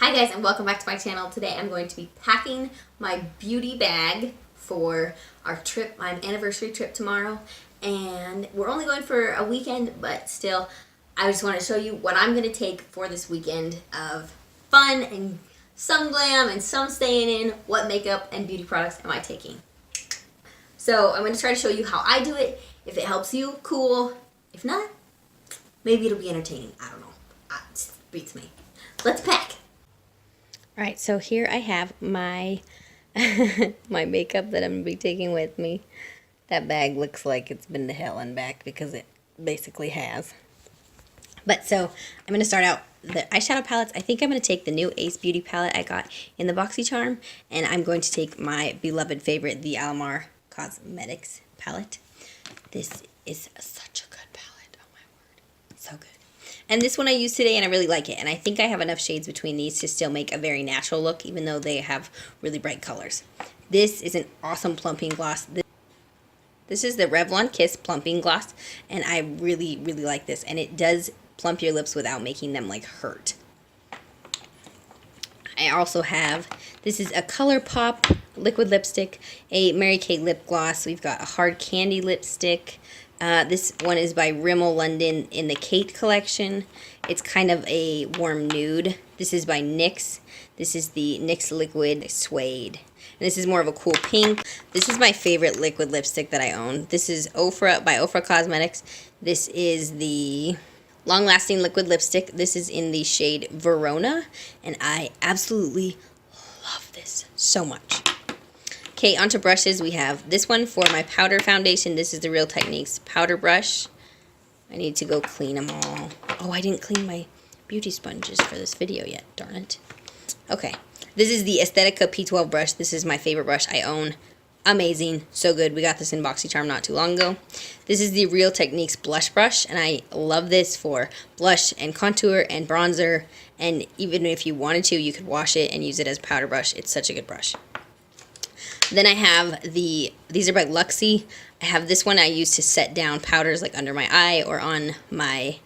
Hi guys, and welcome back to my channel. Today I'm going to be packing my beauty bag for our trip, my anniversary trip tomorrow. And we're only going for a weekend, but still, I just want to show you what I'm going to take for this weekend of fun and some glam and some staying in. What makeup and beauty products am I taking? So I'm going to try to show you how I do it. If it helps you, cool. If not, maybe it'll be entertaining. I don't know. It beats me. Let's pack. All right, so here I have my my makeup that I'm going to be taking with me. That bag looks like it's been to hell and back because it basically has. But so I'm going to start out the eyeshadow palettes. I think I'm going to take the new Ace Beauty palette I got in the BoxyCharm, and I'm going to take my beloved favorite, the Alamar Cosmetics palette. This is such a good palette. Oh my word. So good. And this one I used today, and I really like it. And I think I have enough shades between these to still make a very natural look, even though they have really bright colors. This is an awesome plumping gloss. This is the Revlon Kiss Plumping Gloss, and I really, really like this. And it does plump your lips without making them, like, hurt. I also have, this is a ColourPop liquid lipstick, a Mary Kay lip gloss. We've got a hard candy lipstick. This one is by Rimmel London in the Kate collection. It's kind of a warm nude. This is by NYX. This is the NYX Liquid Suede. And this is more of a cool pink. This is my favorite liquid lipstick that I own. This is Ofra by Ofra Cosmetics. This is the long-lasting liquid lipstick. This is in the shade Verona. And I absolutely love this so much. Okay, onto brushes. We have this one for my powder foundation. This is the Real Techniques powder brush. I need to go clean them all. Oh, I didn't clean my beauty sponges for this video yet. Darn it. Okay, this is the Aesthetica P12 brush. This is my favorite brush I own. Amazing. So good. We got this in BoxyCharm not too long ago. This is the Real Techniques blush brush, and I love this for blush and contour and bronzer. And even if you wanted to, you could wash it and use it as a powder brush. It's such a good brush. Then I have these are by Luxie. I have this one I use to set down powders like under my eye or on my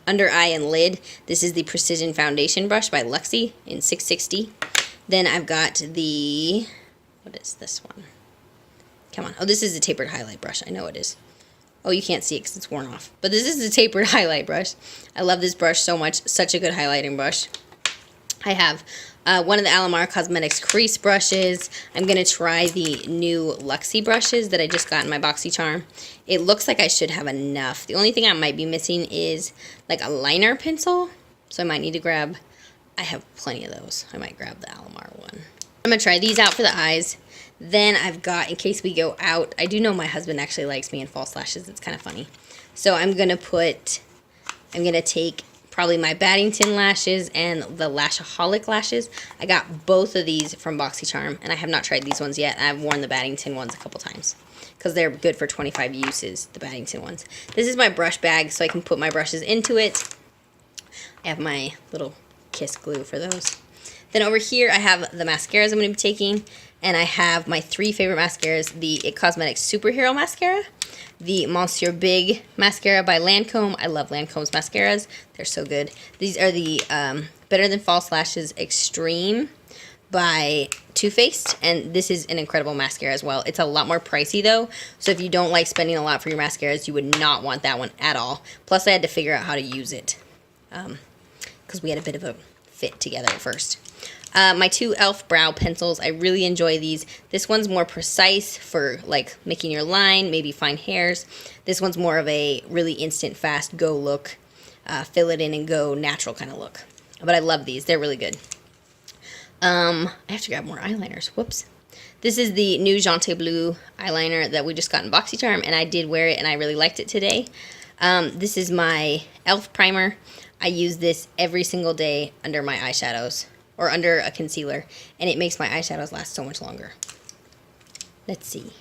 under eye and lid. This is the Precision Foundation brush by Luxie in 660. Then I've got the, what is this one? Come on. Oh, this is the tapered highlight brush. I know it is. Oh, you can't see it because it's worn off. But this is the tapered highlight brush. I love this brush so much. Such a good highlighting brush. I have one of the Alamar Cosmetics crease brushes. I'm going to try the new Luxie brushes that I just got in my BoxyCharm. It looks like I should have enough. The only thing I might be missing is like a liner pencil. So I might need to grab, I have plenty of those. I might grab the Alamar one. I'm going to try these out for the eyes. Then I've got, in case we go out, I do know my husband actually likes me in false lashes. It's kind of funny. So I'm going to take probably my Baddington lashes and the Lashaholic lashes. I got both of these from BoxyCharm, and I have not tried these ones yet. I've worn the Baddington ones a couple times because they're good for 25 uses, the Baddington ones. This is my brush bag, so I can put my brushes into it. I have my little kiss glue for those. Then over here, I have the mascaras I'm going to be taking, and I have my three favorite mascaras, the IT Cosmetics Superhero Mascara, the Monsieur Big Mascara by Lancome. I love Lancome's mascaras. They're so good. These are the Better Than False Lashes Extreme by Too Faced, and this is an incredible mascara as well. It's a lot more pricey though, so if you don't like spending a lot for your mascaras, you would not want that one at all. Plus, I had to figure out how to use it because we had a bit of a fit together at first. My two e.l.f. brow pencils, I really enjoy these. This one's more precise for like making your line, maybe fine hairs. This one's more of a really instant, fast, go look, fill it in and go natural kind of look. But I love these. They're really good. I have to grab more eyeliners. Whoops. This is the new Jonte Blue eyeliner that we just got in BoxyCharm, and I did wear it, and I really liked it today. This is my e.l.f. primer. I use this every single day under my eyeshadows, or under a concealer, and it makes my eyeshadows last so much longer. Let's see.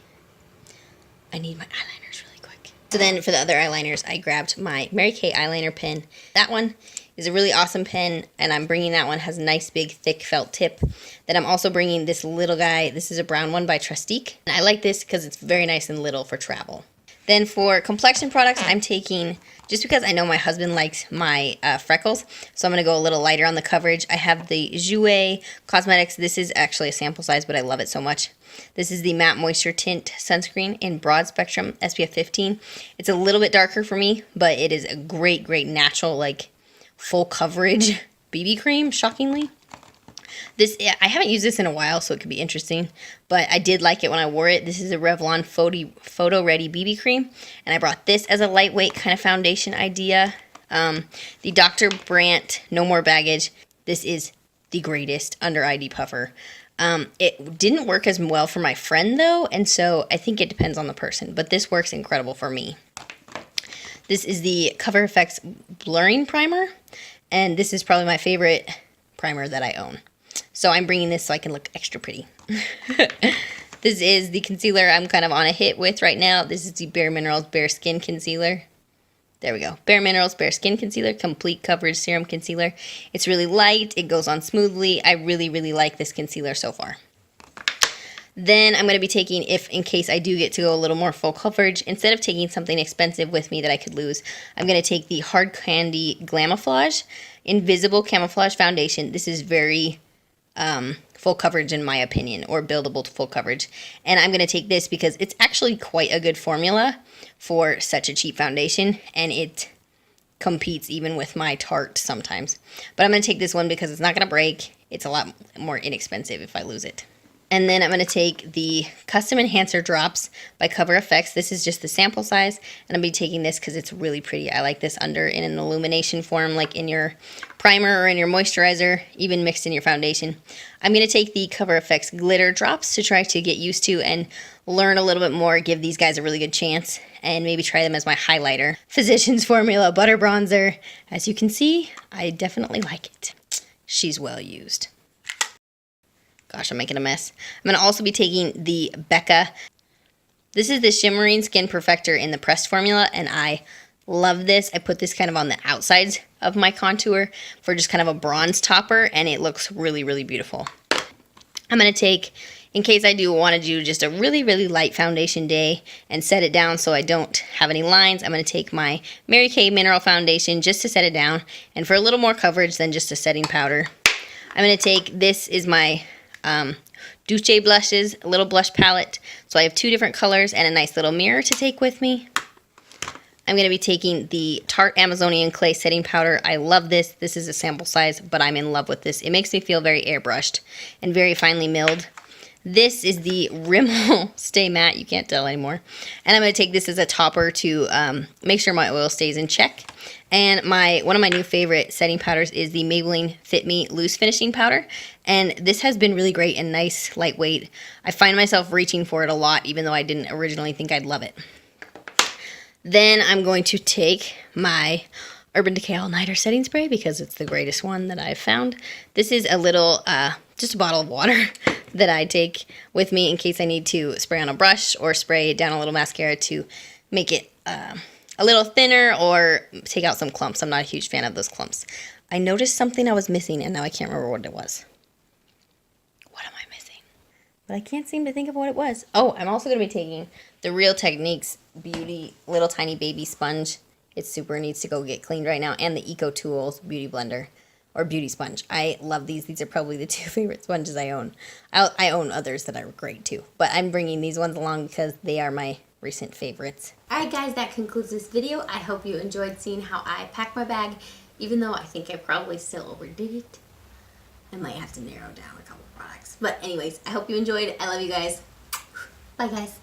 I need my eyeliners really quick. So then for the other eyeliners, I grabbed my Mary Kay eyeliner pen. That one is a really awesome pen, and I'm bringing that one. Has a nice big thick felt tip. Then I'm also bringing this little guy. This is a brown one by Trustique. And I like this because it's very nice and little for travel. Then for complexion products, I'm taking, just because I know my husband likes my freckles, so I'm going to go a little lighter on the coverage. I have the Jouer Cosmetics. This is actually a sample size, but I love it so much. This is the Matte Moisture Tint Sunscreen in Broad Spectrum SPF 15. It's a little bit darker for me, but it is a great, great natural, like, full coverage BB cream, shockingly. This, I haven't used this in a while, so it could be interesting, but I did like it when I wore it. This is a Revlon Photo Ready BB Cream, and I brought this as a lightweight kind of foundation idea. The Dr. Brandt No More Baggage. This is the greatest under ID puffer. It didn't work as well for my friend, though, and so I think it depends on the person, but this works incredible for me. This is the Cover FX Blurring Primer, and this is probably my favorite primer that I own. So I'm bringing this so I can look extra pretty. This is the concealer I'm kind of on a hit with right now. This is the Bare Minerals Bare Skin Concealer. There we go. Bare Minerals Bare Skin Concealer, Complete Coverage Serum Concealer. It's really light. It goes on smoothly. I really, really like this concealer so far. Then I'm going to be taking, in case I do get to go a little more full coverage, instead of taking something expensive with me that I could lose, I'm going to take the Hard Candy Glamouflage Invisible Camouflage Foundation. This is very full coverage in my opinion, or buildable to full coverage. And I'm going to take this because it's actually quite a good formula for such a cheap foundation, and it competes even with my Tarte sometimes. But I'm going to take this one because it's not going to break. It's a lot more inexpensive if I lose it. And then I'm going to take the Custom Enhancer Drops by Cover FX. This is just the sample size, and I'm going to be taking this because it's really pretty. I like this under in an illumination form, like in your primer or in your moisturizer, even mixed in your foundation. I'm going to take the Cover FX Glitter Drops to try to get used to and learn a little bit more, give these guys a really good chance, and maybe try them as my highlighter. Physicians Formula Butter Bronzer. As you can see, I definitely like it. She's well used. Gosh, I'm making a mess. I'm going to also be taking the Becca. This is the Shimmering Skin Perfector in the pressed formula, and I love this. I put this kind of on the outsides of my contour for just kind of a bronze topper, and it looks really, really beautiful. I'm going to take, in case I do want to do just a really, really light foundation day and set it down so I don't have any lines, I'm going to take my Mary Kay Mineral Foundation just to set it down, and for a little more coverage than just a setting powder. I'm going to take, this is my Duce Blushes, a little blush palette. So I have two different colors and a nice little mirror to take with me. I'm going to be taking the Tarte Amazonian Clay Setting Powder. I love this. This is a sample size, but I'm in love with this. It makes me feel very airbrushed and very finely milled. This is the Rimmel Stay Matte. You can't tell anymore. And I'm going to take this as a topper to make sure my oil stays in check. And one of my new favorite setting powders is the Maybelline Fit Me Loose Finishing Powder. And this has been really great and nice, lightweight. I find myself reaching for it a lot, even though I didn't originally think I'd love it. Then I'm going to take my Urban Decay All Nighter Setting Spray because it's the greatest one that I've found. This is a little, just a bottle of water that I take with me in case I need to spray on a brush or spray down a little mascara to make it a little thinner or take out some clumps. I'm not a huge fan of those clumps. I noticed something I was missing, and now I can't remember what it was. What am I missing? But I can't seem to think of what it was. Oh, I'm also going to be taking the Real Techniques Beauty Little Tiny Baby Sponge. It super needs to go get cleaned right now. And the Eco Tools Beauty Blender. Or Beauty Sponge. I love these. These are probably the two favorite sponges I own. I own others that are great too. But I'm bringing these ones along because they are my recent favorites. Alright guys, that concludes this video. I hope you enjoyed seeing how I pack my bag. Even though I think I probably still overdid it. I might have to narrow down a couple products. But anyways, I hope you enjoyed. I love you guys. Bye guys.